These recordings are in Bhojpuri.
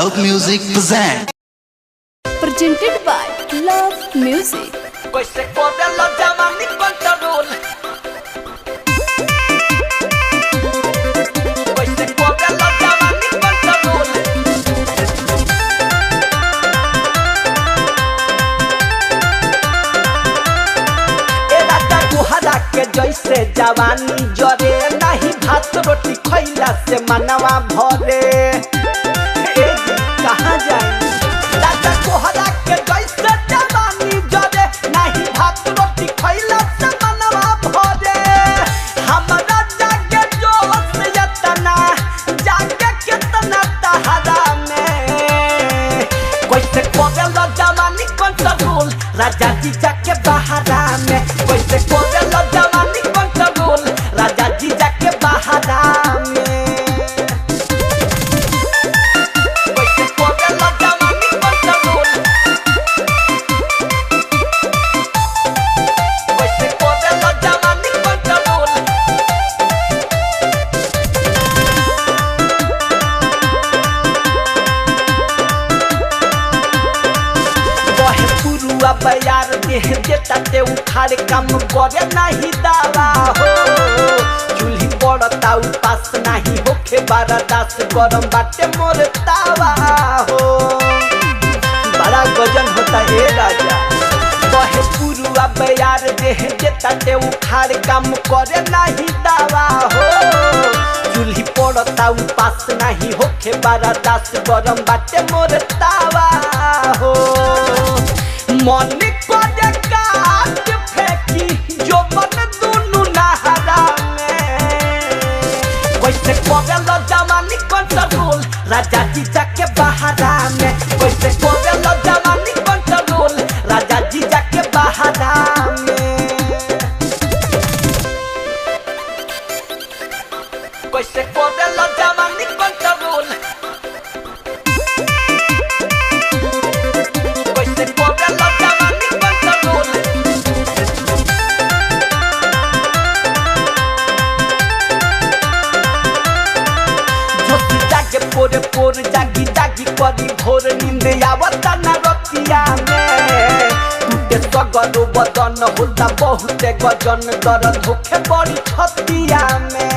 Love Music present. Presented by Love Music. Queste cose lo chiamano in control. Queste cose lo chiamano in control. ए राजा गुहरा के जैसे जवानी जरे नहीं भात रोटी खैला से मनवा भरे ए जी कहाँ जाए राजा गुहरा के जैसे जवानी जरे नहीं भात रोटी खैला से मनवा भरे हमरा जागे जोश यतना जागे कितना तहरा में कैसे कोवेलो जवानी कंट्रोल राजा जी जाके बहारा में कैसे कोवेलो जवानी कंट्रोल राजा जी जाके बहारा में कैसे कोवेलो जवानी कंट्रोल कैसे कोवेलो जवानी कंट्रोल बहे पुरुआ बयार देह देता ते उखाड़ काम करे नहीं दावा हो चूल्ही पड़ता उपास नहीं होखे बारादास गरम बाटे मोर तावा हो बड़ा गजन होता है राजा बहे पुरुआ बयार देह देता ते उखाड़ काम करे नहीं दावा हो चूल्ही पड़ता उपास नहीं होखे बारादास गरम बाटे मोर तावा हो मन को काट फेंकी जो मन दुनु नहरा में कैसे कोवेलो जवानी कंट्रोल राजा जी जाके बहारा में कैसे कोवेलो जवानी कंट्रोल राजा जी जाके बहारा में कैसे कोवेलो जवानी कंट्रोल कैसे कोवेलो जवानी कंट्रोल झोंक जागे पोरे पोर जागी जागी करी भोर नींद आवता न रतिया में टूटे सगरो बदन होता बहुते गजन दर्द होखे बड़ी छतिया में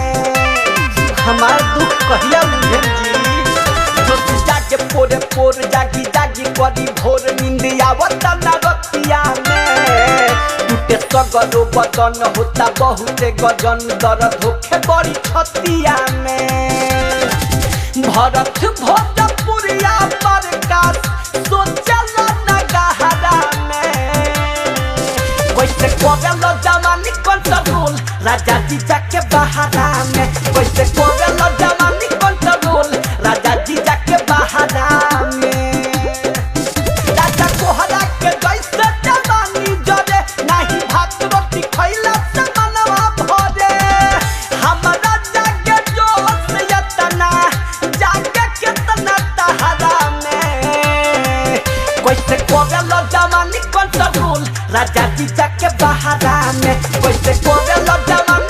हमार दुख कहिया बुझल जी झोंक जागे पोरे पोर जागी जागी करी भोर नींद आवता न रतिया में टूटे सगरो बदन होता बहुते गजन दर्द होखे बड़ी छतिया में भरत भोजपुरिया प्रकाश सोचल न गहरा में कैसे कोवेलो जवानी कंट्रोल राजा जी जाके बहारा में कैसे कोवेलो जवानी कंट्रोल राजा जी जाके बहारा में राजा कोहरा के जैसे जवानी जरे नहीं भात रोटी खैला से मनवा भरे हमरा जागे जोश यतना जागे कितना तहरा में कैसे कोवेलो जवानी कंट्रोल राजा जी जाके बहारा में कैसे कोवेलो जवानी